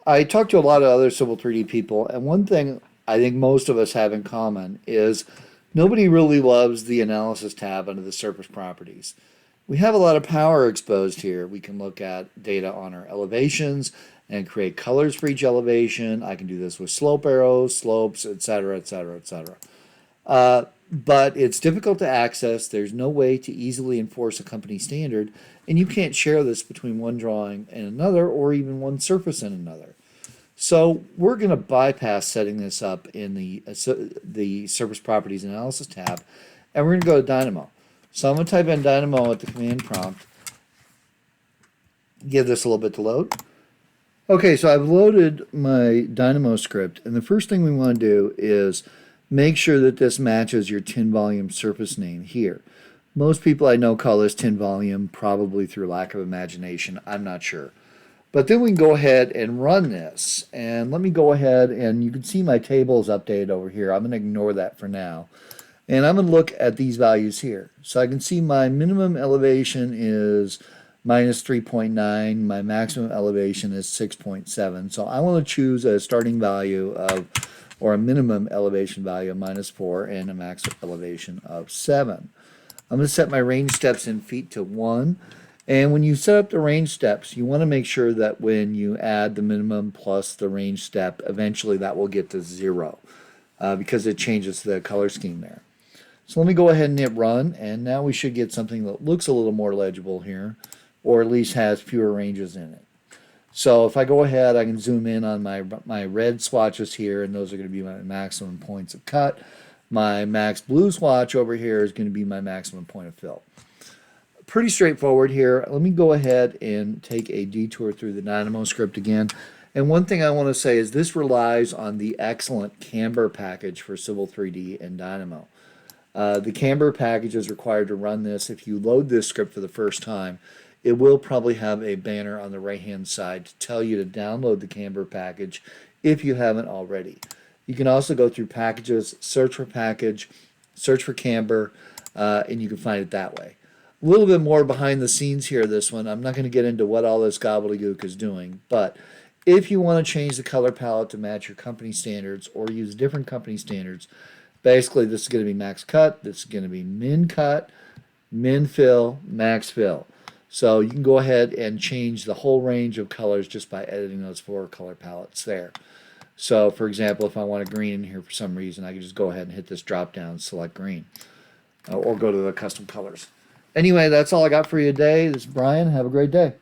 I talked to a lot of other Civil 3D people, and one thing I think most of us have in common is nobody really loves the analysis tab under the surface properties. We have a lot of power exposed here. We can look at data on our elevations and create colors for each elevation. I can do this with slope arrows, slopes, etc., etc., etc. But it's difficult to access. There's no way to easily enforce a company standard, and you can't share this between one drawing and another, or even one surface and another. So we're going to bypass setting this up in the Surface Properties Analysis tab, and we're going to go to Dynamo. So I'm going to type in Dynamo at the command prompt, give this a little bit to load. Okay, so I've loaded my Dynamo script, and the first thing we want to do is make sure that this matches your tin volume surface name here. Most people I know call this tin volume, probably through lack of imagination. I'm not sure. But then we can go ahead and run this. And let me go ahead, and you can see my table is updated over here. I'm going to ignore that for now. And I'm going to look at these values here. So I can see my minimum elevation is minus 3.9. My maximum elevation is 6.7. So I want to choose a starting value of, or a minimum elevation value of minus 4 and a max elevation of 7. I'm going to set my range steps in feet to 1. And when you set up the range steps, you want to make sure that when you add the minimum plus the range step, eventually that will get to 0 because it changes the color scheme there. So let me go ahead and hit run, and now we should get something that looks a little more legible here, or at least has fewer ranges in it. So if I go ahead, I can zoom in on my red swatches here, and those are going to be my maximum points of cut. My max blue swatch over here is going to be my maximum point of fill. Pretty straightforward here. Let me go ahead and take a detour through the Dynamo script again. And one thing I want to say is this relies on the excellent Camber package for Civil 3D and Dynamo. The Camber package is required to run this. If you load this script for the first time, it will probably have a banner on the right-hand side to tell you to download the Camber package if you haven't already. You can also go through packages, search for package, search for Camber, and you can find it that way. A little bit more behind the scenes here, this one. I'm not going to get into what all this gobbledygook is doing, but if you want to change the color palette to match your company standards or use different company standards, basically this is going to be max cut, this is going to be min cut, min fill, max fill. So you can go ahead and change the whole range of colors just by editing those 4 color palettes there. So for example, if I want a green in here for some reason, I can just go ahead and hit this drop down, select green, or go to the custom colors. Anyway, that's all I got for you today. This is Brian. Have a great day.